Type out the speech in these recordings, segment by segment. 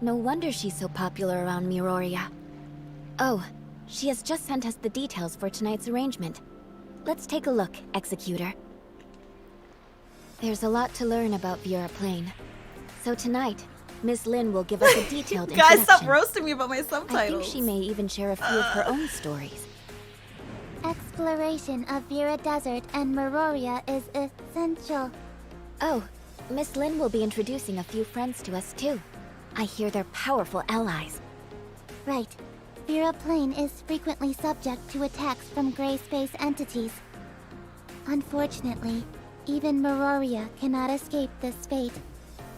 No wonder she's so popular around Miroria. Oh, she has just sent us the details for tonight's arrangement. Let's take a look, Executor. There's a lot to learn about Vera Plain. So tonight, Miss Lin will give us a detailed introduction. Guys, stop roasting me about my subtitles. I think she may even share a few of her own stories. Exploration of Vera Desert and Miroria is essential. Oh, Miss Lin will be introducing a few friends to us too. I hear they're powerful allies. Right. Vera Plain is frequently subject to attacks from gray space entities. Unfortunately, even Miroria cannot escape this fate.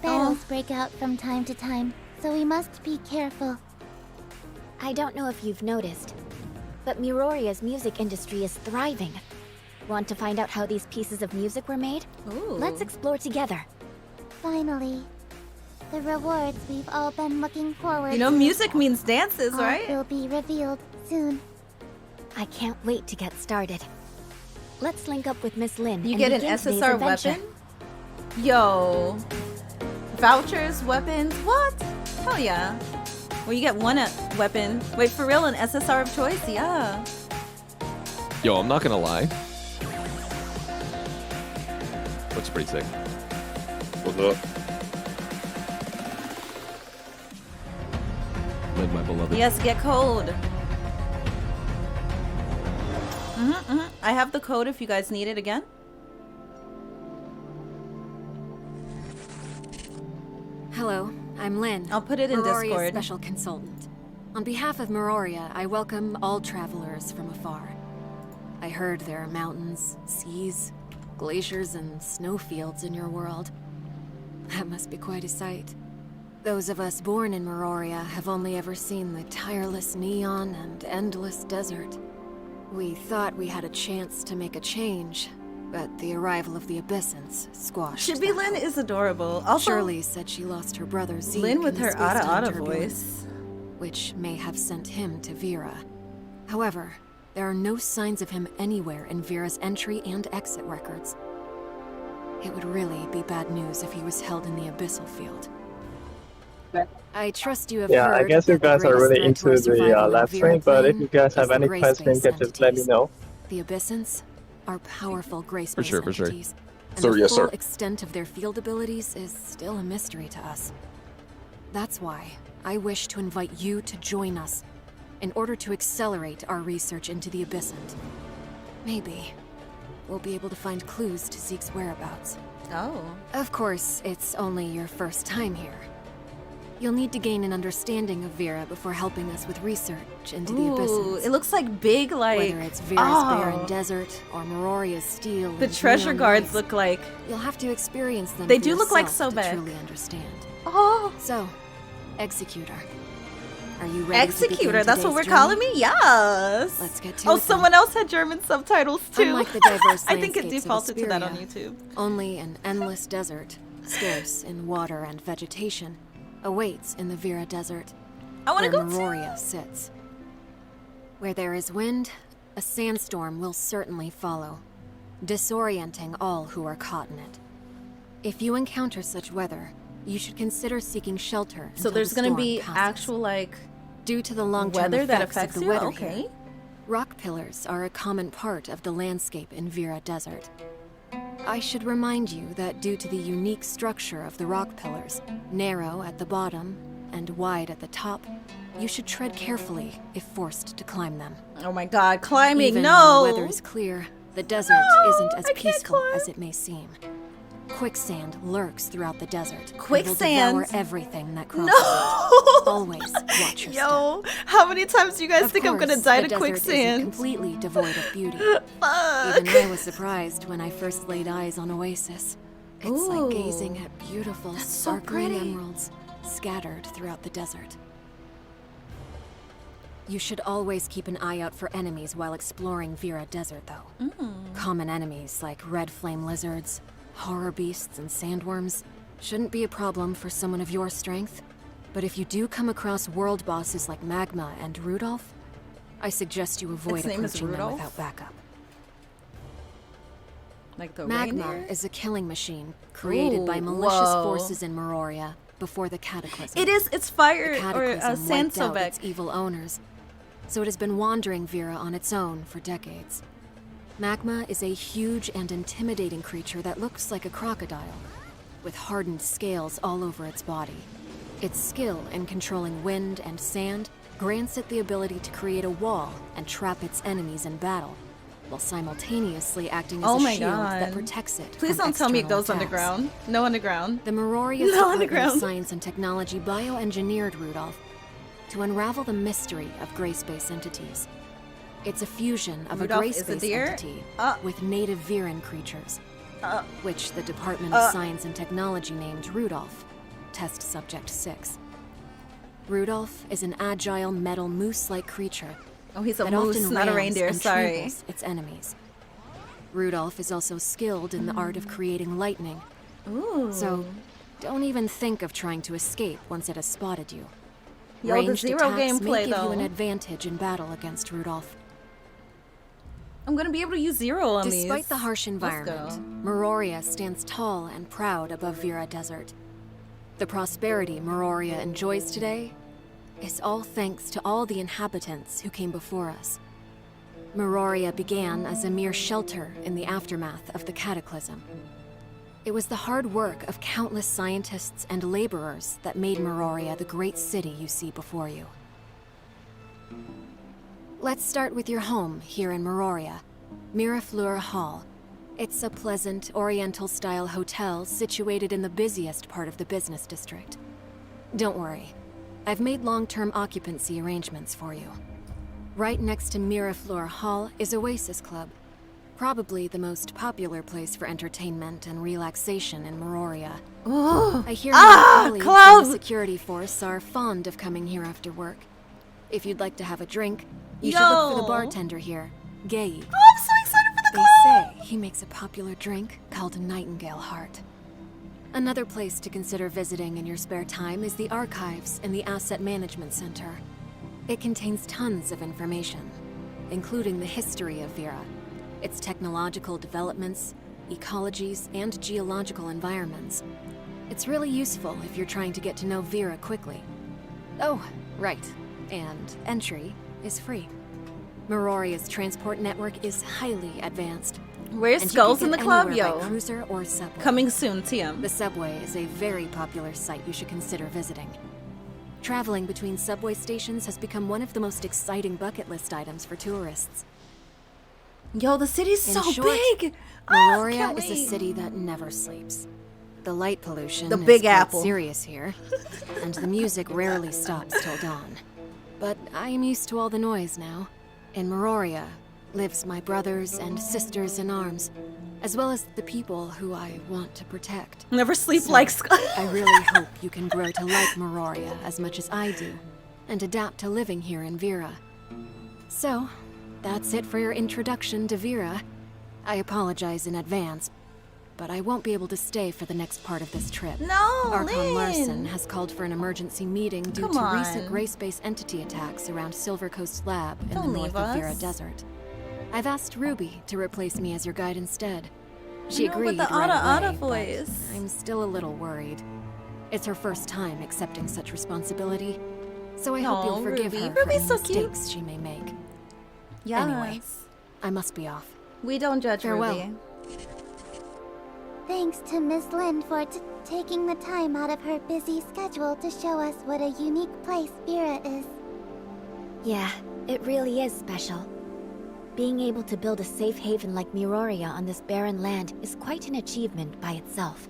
Battles break out from time to time, so we must be careful. I don't know if you've noticed, but Miroria's music industry is thriving. Want to find out how these pieces of music were made? Ooh. Let's explore together. Finally, the rewards we've all been looking forward You know, to music means dances, right? will be revealed soon. I can't wait to get started. Let's link up with Miss Lin. You and get an begin today's SSR adventure. weapon? Yo. Vouchers, weapons, what? Hell yeah. Well, you get one weapon. Wait, for real, an SSR of choice? Yeah. Yo, I'm not gonna lie. Looks pretty sick. What's up? Live my beloved. Yes, get code. I have the code if you guys need it again. Hello, I'm Lynn. I'll put it in Miroria's Discord. special consultant. On behalf of Meroria, I welcome all travelers from afar. I heard there are mountains, seas, glaciers, and snowfields in your world. That must be quite a sight. Those of us born in Meroria have only ever seen the tireless neon and endless desert. We thought we had a chance to make a change, but the arrival of the Abyssins squashed Should be that Lynn hope. is adorable. Also, Shirley said she lost her brother Zeke Lynn with in the her Ada space-time Ada turbulence, voice. which may have sent him to Vera. However, there are no signs of him anywhere in Vera's entry and exit records. It would really be bad news if he was held in the abyssal field. I trust you have Yeah, heard I guess you that the guys are greatest really threat to our into the survival in live Vera stream, but if plane you guys is have the any gray questions, space you can just let me entities. know. The Abyssins are powerful gray space sure, for sure. entities, and Sir, the yes, full sir. extent of their field abilities is still a mystery to us. That's why I wish to invite you to join us in order to accelerate our research into the Abyssant. Maybe we'll be able to find clues to Zeke's whereabouts. Oh. Of course, it's only your first time here. You'll need to gain an understanding of Vera before helping us with research into the Ooh, Abyssins. it looks like big, like Whether it's Vera's barren desert or Meroria's steel the and treasure neon guards lights, look like. you'll have to experience them They for do look like yourself to Sobek. truly understand. Oh, So, Executor, are you ready to begin Executor. That's what today's we're calling journey? me. Yes. Let's get to Oh, it then. someone else had German subtitles too. Unlike the diverse I think it landscapes of defaulted to that on Asperia, YouTube. Only an endless desert, scarce in water and vegetation, awaits in the Vera Desert, I want to where go Meroria sits. Where there is wind, a sandstorm will certainly follow, disorienting all who are caught in it. If you encounter such weather, you should consider seeking shelter. So until there's the gonna storm be passes. actual like Due to the long-term weather that effects affects of the you. weather Okay. here, rock pillars are a common part of the landscape in Vera Desert. I should remind you that due to the unique structure of the rock pillars, narrow at the bottom and wide at the top, you should tread carefully if forced to climb them. Oh my God, climbing! Even No. when the weather is clear, the desert No, isn't as I can't peaceful climb. as it may seem. Quicksand lurks throughout the desert. Quicksand? And will devour everything that crosses No. it. Always watch your step. Yo, how many times do you guys Of think I'm gonna course, die the to desert isn't quicksand? completely devoid of beauty. Fuck. Even I was surprised when I first laid eyes on Oasis. It's Ooh. like gazing at beautiful, That's so sparkling pretty. emeralds scattered throughout the desert. You should always keep an eye out for enemies while exploring Vera Desert, though. Common enemies like red flame lizards, horror beasts, and sandworms shouldn't be a problem for someone of your strength. But if you do come across world bosses like Magma and Rudolph, I suggest you avoid Its name is approaching them Rudolph? without backup. Like the Magma reindeer? is a killing machine created by Ooh, malicious whoa. forces in Meroria before the Cataclysm. It is. It's fire The or Cataclysm sand wiped out Sobek. its evil owners, so it has been wandering Vera on its own for decades. Magma is a huge and intimidating creature that looks like a crocodile, with hardened scales all over its body. Its skill in controlling wind and sand grants it the ability to create a wall and trap its enemies in battle, while simultaneously acting as Oh a my shield God. that protects it. Please from don't tell me it external goes attacks. underground. No underground. The Meroria No, Department underground. of Science and Technology bioengineered Rudolph to unravel the mystery of gray space entities. It's a fusion of Rudolph a gray is a space deer? entity Uh. with native Viren creatures, Uh. which the Department of Science and Technology named Rudolph, Test Subject 6. Rudolph is an agile metal moose-like creature Oh, he's a that moose, often not a rams reindeer. and Sorry. tramples its enemies. Rudolph is also skilled in the art of creating lightning, Ooh. so don't even think of trying to escape once it has spotted you. Yo, the Ranged Zero attacks gameplay may give you an though. advantage in battle against Rudolph. I'm gonna be able to use Zero on these. Despite the harsh Let's environment, Meroria stands tall and proud above Vera Desert. The prosperity Meroria enjoys today is all thanks to all the inhabitants who came before us. Meroria began as a mere shelter in the aftermath of the Cataclysm. It was the hard work of countless scientists and laborers that made Meroria the great city you see before you. Let's start with your home here in Meroria, 𝓬𝓬𝓬𝓬𝓬𝓬 Hall. It's a pleasant, oriental-style hotel situated in the busiest part of the business district. Don't worry. I've made long-term occupancy arrangements for you. Right next to 𝓦𝓪𝓽𝓬𝓱𝓲𝓷𝓰 Hall is Oasis Club. Probably the most popular place for entertainment and relaxation in Meroria. Oh, I hear my colleagues in club! the security force are fond of coming here after work. If you'd like to have a drink, you Yo. should look for the bartender here, Gabe. Oh, I'm so excited for the They club! say he makes a popular drink called 𝓤𝓪𝓽𝓬𝓱𝓲𝓷𝓰. Another place to consider visiting in your spare time is the archives in the Asset Management Center. It contains tons of information, including the history of Vera, its technological developments, ecologies, and geological environments. It's really useful if you're trying to get to know Vera quickly. Oh, right. And entry is free. Meroria's transport network is highly advanced. Where's and Skulls you in can the get club, anywhere by yo? cruiser or subway. Coming soon, TM. The subway is a very popular site you should consider visiting. Traveling between subway stations has become one of the most exciting bucket list items for tourists. Yo, the city's In so short, big! Meroria can't is a wait. city that never sleeps. The light pollution The is Big quite Apple. serious here, and the music rarely stops till dawn. But I am used to all the noise now. In Meroria lives my brothers and sisters in arms, as well as the people who I want to protect. Never sleep So, like Skull. I really hope you can grow to like Meroria as much as I do, and adapt to living here in Vera. So, that's it for your introduction to Vera. I apologize in advance, but I won't be able to stay for the next part of this trip. No, 𝓤𝓬𝓬𝓬𝓬𝓬 Lynn. has called for an emergency meeting due Come to on. recent gray-space entity attacks around Silver Coast Lab in Don't the north leave of Vera us. Desert. I've asked Ruby to replace me as your guide instead. She No, agreed with the right Aida away, voice. but I'm still a little worried. It's her first time accepting such responsibility, so I hope Aw, you'll forgive Ruby. her for Ruby's any so cute. mistakes she may make. Yes. Anyway. I must be off. We don't judge Farewell. Ruby. Thanks to Miss Lin for taking the time out of her busy schedule to show us what a unique place Vera is. Yeah, it really is special. Being able to build a safe haven like Meroria on this barren land is quite an achievement by itself.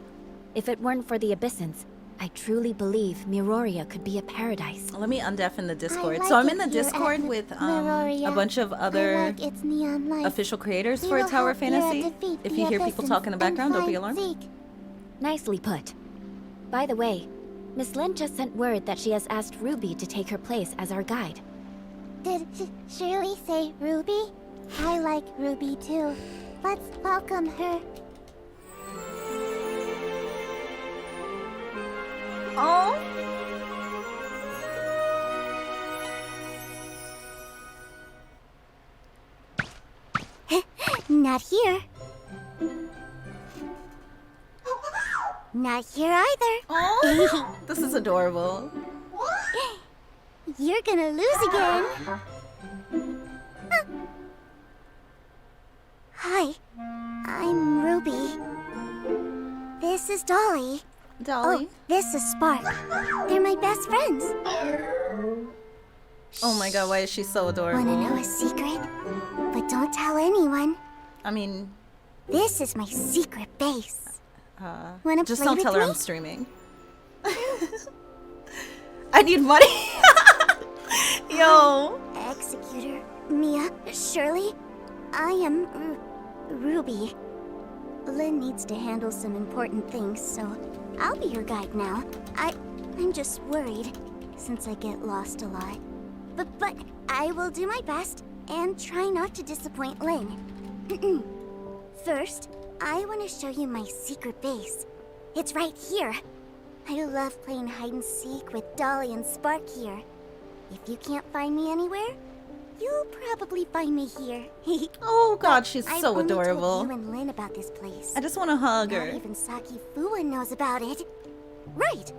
If it weren't for the Abyssins, I truly believe Meroria could be a paradise. Let me undeafen the Discord. like So I'm it in the here Discord at with Meroria. a bunch of I other like its neon lights. official creators We for will Tower help Vera Fantasy. defeat If the you hear people Abyssins talk in the and background, don't be find alarmed. Zeke. Nicely put. By the way, Miss Lin just sent word that she has asked Ruby to take her place as our guide. Did Shirley say Ruby? I like Ruby too. Let's welcome her. Oh. Not here. Not here either. Oh. This is adorable. You're gonna lose again. Hi, I'm Ruby. This is Dolly. Dolly. Oh, this is Spark. They're my best friends. Oh my god, why is she so adorable? Wanna know a secret? But don't tell anyone. I mean, This is my secret base. Wanna just play don't with tell her me? I'm streaming. I need money. Yo. Executor, Mia, Shirley, I am Ruby. Lynn needs to handle some important things, so I'll be your guide now. I'm just worried, since I get lost a lot. But I will do my best and try not to disappoint Lynn. First, I want to show you my secret base. It's right here. I love playing hide and seek with Dolly and Spark here. If you can't find me anywhere, you'll probably find me here. Oh god, she's I've so only adorable. told you and Lynn about this place. I just want to hug Not her. even Saki Fuwa knows about it. Right.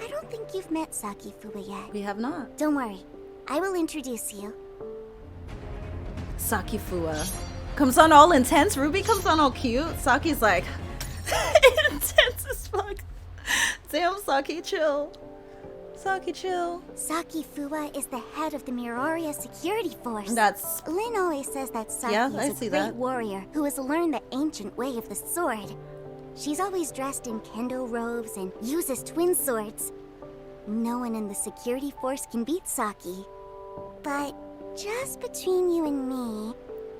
I don't think you've met Saki Fuwa yet. We have not. Don't worry. I will introduce you. Saki Fua comes on all intense. Ruby comes on all cute. Saki's like intense as fuck. Damn, Saki, chill. Saki, chill. Saki Fuwa is the head of the Meroria security force. That's Lynn always says that Saki Yeah, I is see a great that. warrior who has learned the ancient way of the sword. She's always dressed in kendo robes and uses twin swords. No one in the security force can beat Saki. But just between you and me,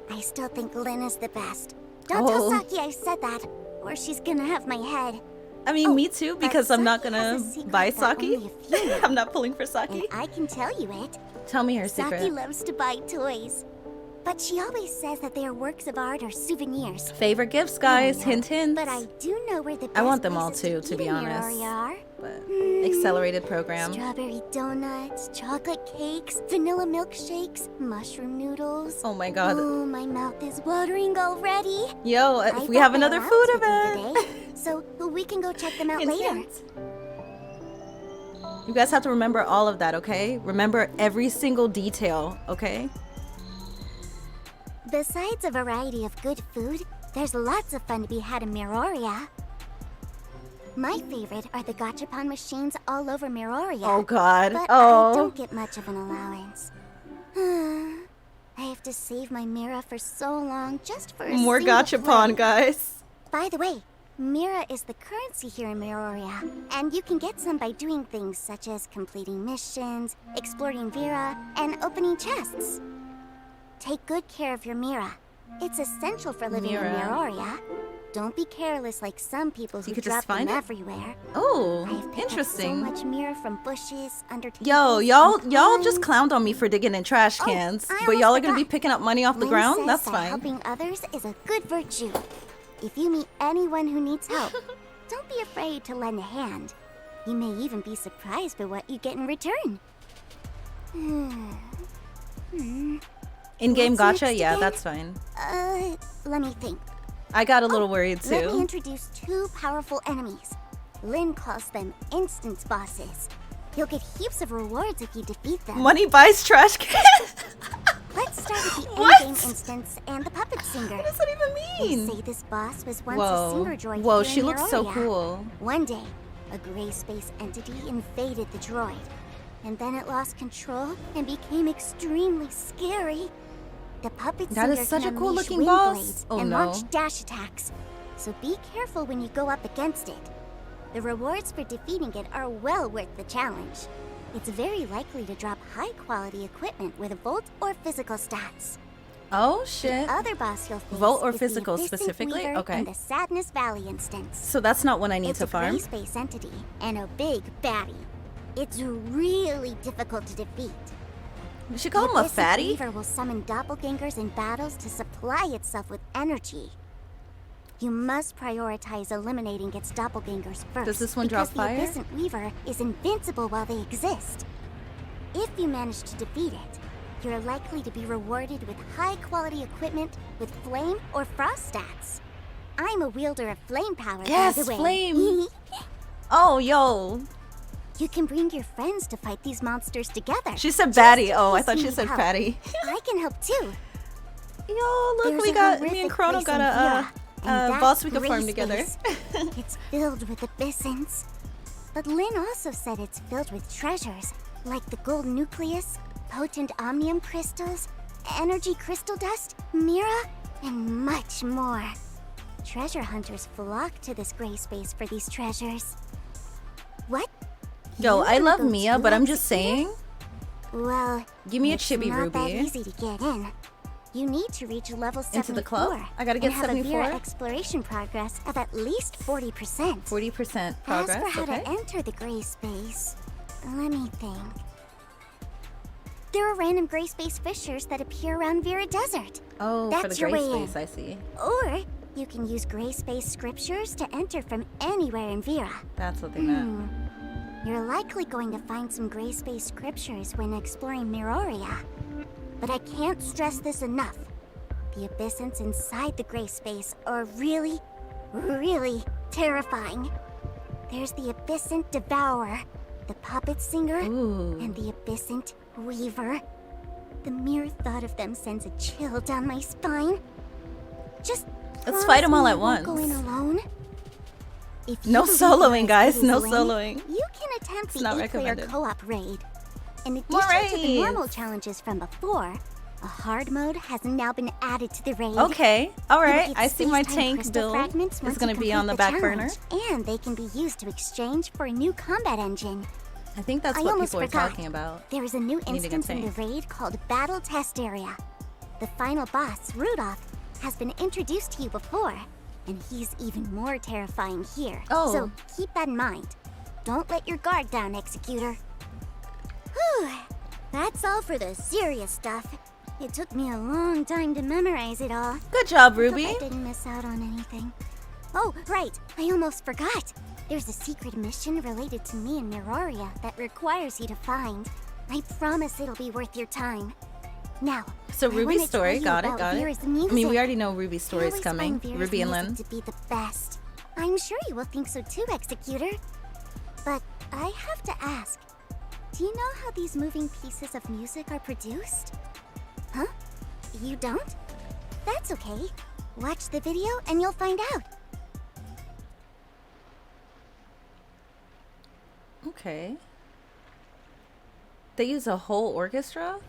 I still think Lynn is the best. Don't tell Saki I said that, or she's gonna have my head. I mean, me too, because I'm not gonna buy Saki. Only a few know. I'm not pulling for Saki. And I can tell you it. Tell me her Saki secret. loves to buy toys. But she always says that they are works of art or souvenirs. Favorite gifts, guys. Hint, hint. But I do know where the best I want them all places too, to eat be in honest. Mirroria are. But accelerated program. Strawberry donuts, chocolate cakes, vanilla milkshakes, mushroom noodles. Oh my god. Oh, my mouth is watering already. Yo, I if we thought have they another allowed food to be event. today, so we can go check them out Hint, later. hint. You guys have to remember all of that, okay? Remember every single detail, okay? Besides a variety of good food, there's lots of fun to be had in Mirroria. My favorite are the gachapon machines all over Mirroria. Oh god. But Oh. I don't get much of an allowance. I have to save my Mira for so long just for a More single gachapon, play. guys. By the way, Mira is the currency here in Mirroria, and you can get some by doing things such as completing missions, exploring Vera, and opening chests. Take good care of your Mira. It's essential for living in Mira. Mirroria. Don't be careless like some people who could drop just find them it? everywhere. Oh, I've picked interesting. up so much Mira from bushes, under tables, Yo, and y'all just pines. clowned on me for digging in trash Oh, cans, I but y'all are almost gonna be forgot. picking up money off the Lynn ground? says That's that fine. helping others is a good virtue. If you meet anyone who needs help, don't be afraid to lend a hand. You may even be surprised by what you get in return. In-game What's gacha? next Yeah, again? that's fine. Let me think. I got a little worried Let me too. introduce two powerful enemies. Lynn calls them instance bosses. You'll get heaps of rewards if you defeat them. Money buys trash can? Let's start with the What? in-game instance and the puppet singer. What does that even They mean? say this boss was once a Whoa. singer droid Whoa, here she in looks so Mirroria. cool. One day, a gray space entity invaded the droid, and then it lost control and became extremely scary. The puppet That singer is such can a cool unleash looking wind boss. blades Oh, and no. launch dash attacks. So be careful when you go up against it. The rewards for defeating it are well worth the challenge. It's very likely to drop high-quality equipment with Volt or physical stats. Oh shit. The other boss you'll face Volt or is the physical Abyssant specifically? Weaver Okay. in the Sadness Valley instance. So that's not one I need It's to a gray farm? space entity and a big baddie. It's really difficult to defeat. We should call him a The Abyssant fatty? Weaver will summon doppelgangers in battles to supply itself with energy. You must prioritize eliminating its doppelgangers first. Does this one drop because fire? The Abyssant Weaver is invincible while they exist. If you manage to defeat it, you're likely to be rewarded with high-quality equipment with flame or frost stats. I'm a wielder of flame power, Yes, by the way. flame. Oh, yo. You can bring your friends to fight these monsters together. She said Just baddie. in Oh, I case thought you she need said help. fatty. I can help too. Yo, look, There's we a got me and horrific Chrono place got in a Vera, and that boss we could gray farm together. space, it's filled with abyssins. But Lynn also said it's filled with treasures, like the gold nucleus, potent omnium crystals, energy crystal dust, Mira, and much more. Treasure hunters flock to this gray space for these treasures. What? Yo, You I wanna love go Mia, too, but I'm just Executor? saying. Well, Give me a it's chibi not that ruby. easy to get in. You need to reach level 74. Into the club? I gotta get and have a 74? Vera exploration progress of at least 40%. 40% As progress, for how okay. to enter the gray space, let me think. There are random gray space fissures that appear around Vera Desert. Oh, for the That's your gray way in. space, I see. Or you can use gray space scriptures to enter from anywhere in Vera. That's what they meant. You're likely going to find some gray space scriptures when exploring Mirroria. But I can't stress this enough. The abyssins inside the gray space are really, really terrifying. There's the Abyssant Devourer, the Puppet Singer, Ooh. and the Abyssant Weaver. The mere thought of them sends a chill down my spine. Just Let's fight 'em all promise at me you won't go once. in alone. If you No believe soloing, you're guys, as good no as Lynn, soloing. You can attempt It's not the 8-player recommended. co-op raid. In addition More to the raids. normal challenges from before, a hard mode has now been added to the raid. Okay, You'll alright. get I see my space-time tank crystal build fragments is once gonna you be on the complete back burner. challenge, and they can be used to exchange for a new combat engine. I think that's I what almost people are forgot. talking about. There is a new Needing a instance in the tank. raid called Battle Test Area. The final boss, Rudolph, has been introduced to you before, and he's even more terrifying here. Oh. So keep that in mind. Don't let your guard down, Executor. Whew. That's all for the serious stuff. It took me a long time to memorize it all. Good job, Hope Ruby. I didn't miss out on anything. Oh, right. I almost forgot. There's a secret mission related to me and 𝓦𝓪𝓽𝓬𝓱𝓲𝓷𝓰 that requires you to find. I promise it'll be worth your time. Now, So I Ruby's wanna story, tell you got it, about got it. Vera's I mean, we music. already know Ruby's I story's always coming. find Vera's Ruby and music Lynn. to be the best. I'm sure you will think so too, Executor. But I have to ask, do you know how these moving pieces of music are produced? Huh? You don't? That's okay. Watch the video and you'll find out. Okay. They use a whole orchestra?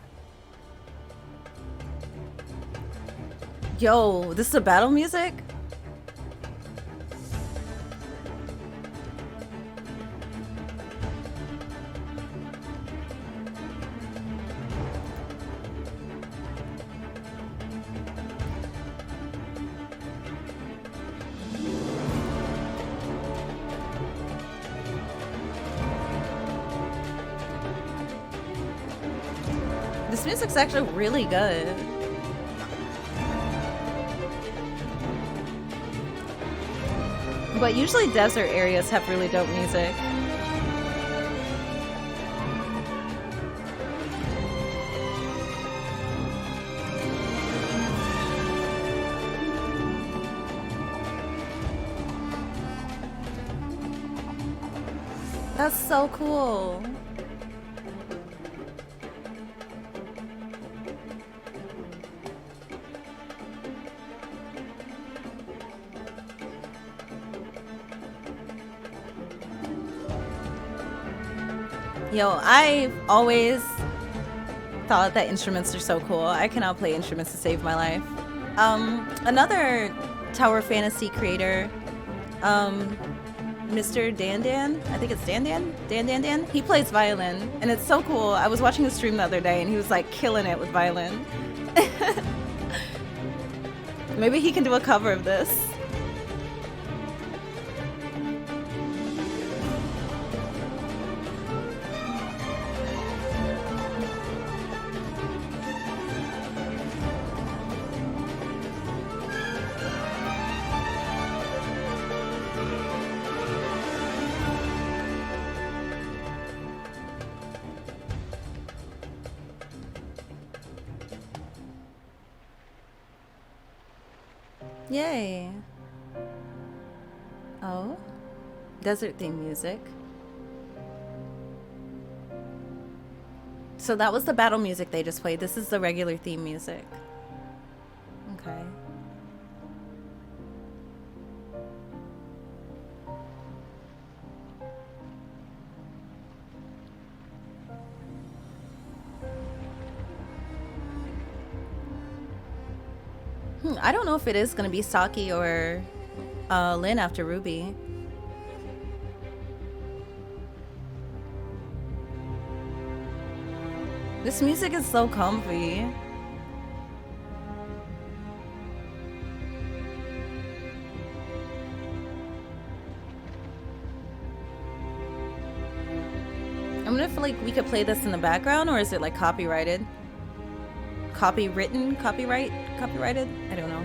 Yo, this is a battle music? This music's actually really good. But usually desert areas have really dope music. That's so cool. Yo, I've always thought that instruments are so cool. I cannot play instruments to save my life. Another Tower Fantasy creator, Mr. Dan, I think it's Dan, he plays violin, and it's so cool. I was watching his stream the other day, and he was like killing it with violin. Maybe he can do a cover of this. Yay. Oh. Desert theme music. So that was the battle music they just played. This is the regular theme music. Okay. I don't know if it is going to be Saki or Lynn after Ruby. This music is so comfy. I wonder if like we could play this in the background, or is it like copyrighted? Copywritten? Copyrighted? I don't know.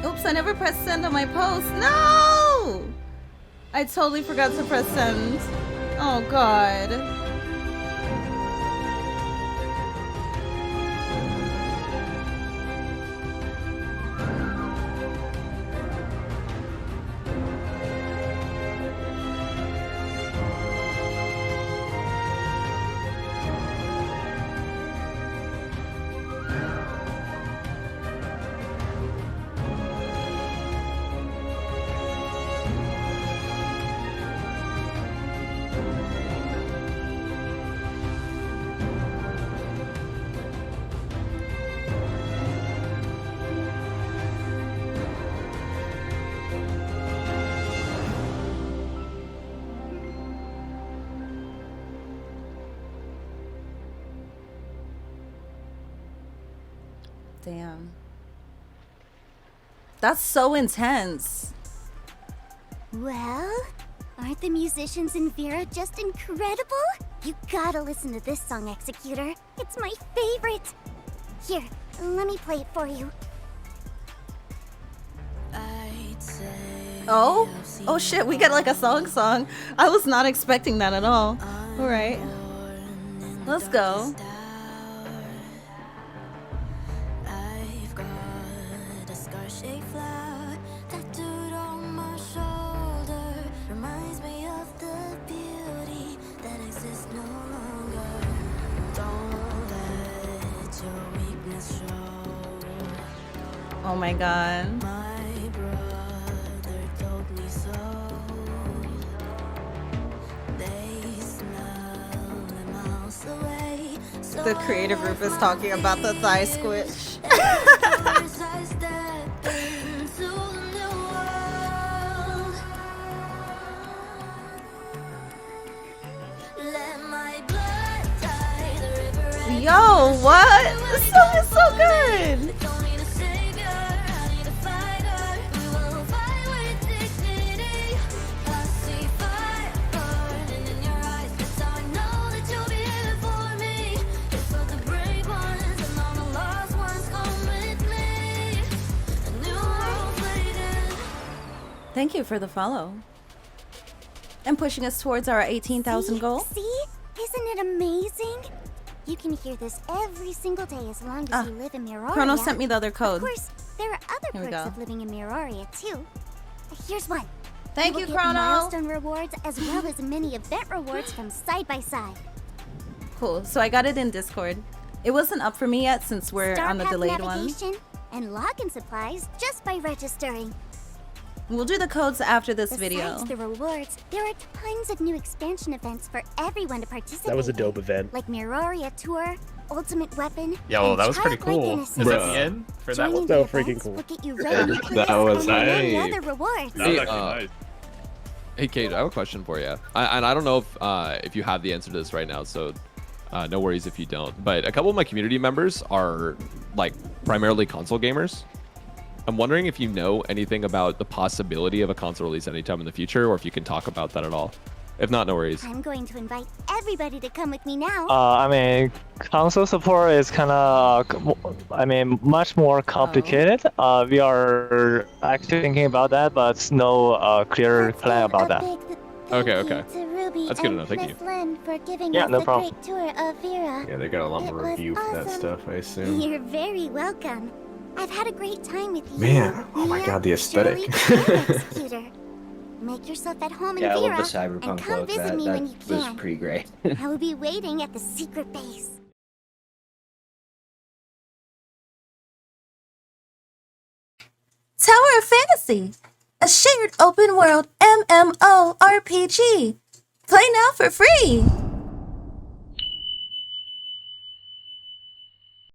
Oops, I never pressed send on my post. No! I totally forgot to press send. Oh god. Damn. That's so intense. Well, aren't the musicians in Vera just incredible? You gotta listen to this song, Executor. It's my favorite. Here, let me play it for you. Oh? Oh shit, we get like a song. I was not expecting that at all. Alright. Let's go. Oh my god. The creative group is talking about the thigh squish. Yo, what? This song is so good. Thank you for the follow. And pushing us towards our 18,000 goal. See? Isn't it amazing? You can hear this every single day as long as you live in Miraria. Chrono sent me the other Of code. course, there are other Here we perks go. of living in Miraria too. Here's one. Thank will you, get Chrono. milestone rewards as well as many event rewards from Side by Side. Cool. So I got it in Discord. It wasn't up for me yet since we're on the Starpath delayed one. navigation and login supplies just by registering. We'll do the codes after this video. Besides the rewards, there are tons of new expansion events for everyone to participate That was a in, dope event. like Miraria Tour, Ultimate Weapon, Yo, and that was pretty Childlike cool. Innocence. Is that the end for that Joining one? the So freaking events cool. will get you ready for That this was and many nice. other rewards. That was Hey, actually nice. Hey, Kate, I have a question for you. And I don't know if you have the answer to this right now, so no worries if you don't. But a couple of my community members are like primarily console gamers. I'm wondering if you know anything about the possibility of a console release anytime in the future, or if you can talk about that at all. If not, no worries. I'm going to invite everybody to come with me now. I mean, console support is kind of, much more complicated. We are actually thinking about that, but no clear Let's plan give about a that. big Okay, thank you okay. to Ruby That's good and enough, thank Miss Lynn for giving Yeah, us no a problem. great tour of Vera. Yeah, they got a lot It more was review for that awesome. stuff, I assume. You're very welcome. I've had a great time with you. Man, oh my Mia, god, the aesthetic. Shirley, and Executor. Make yourself at home in Yeah, I Vera love the and cyberpunk come look. visit That, me that when you was can. pretty great. I will be waiting at the secret base. Tower of Fantasy, a shared open world MMORPG. Play now for free.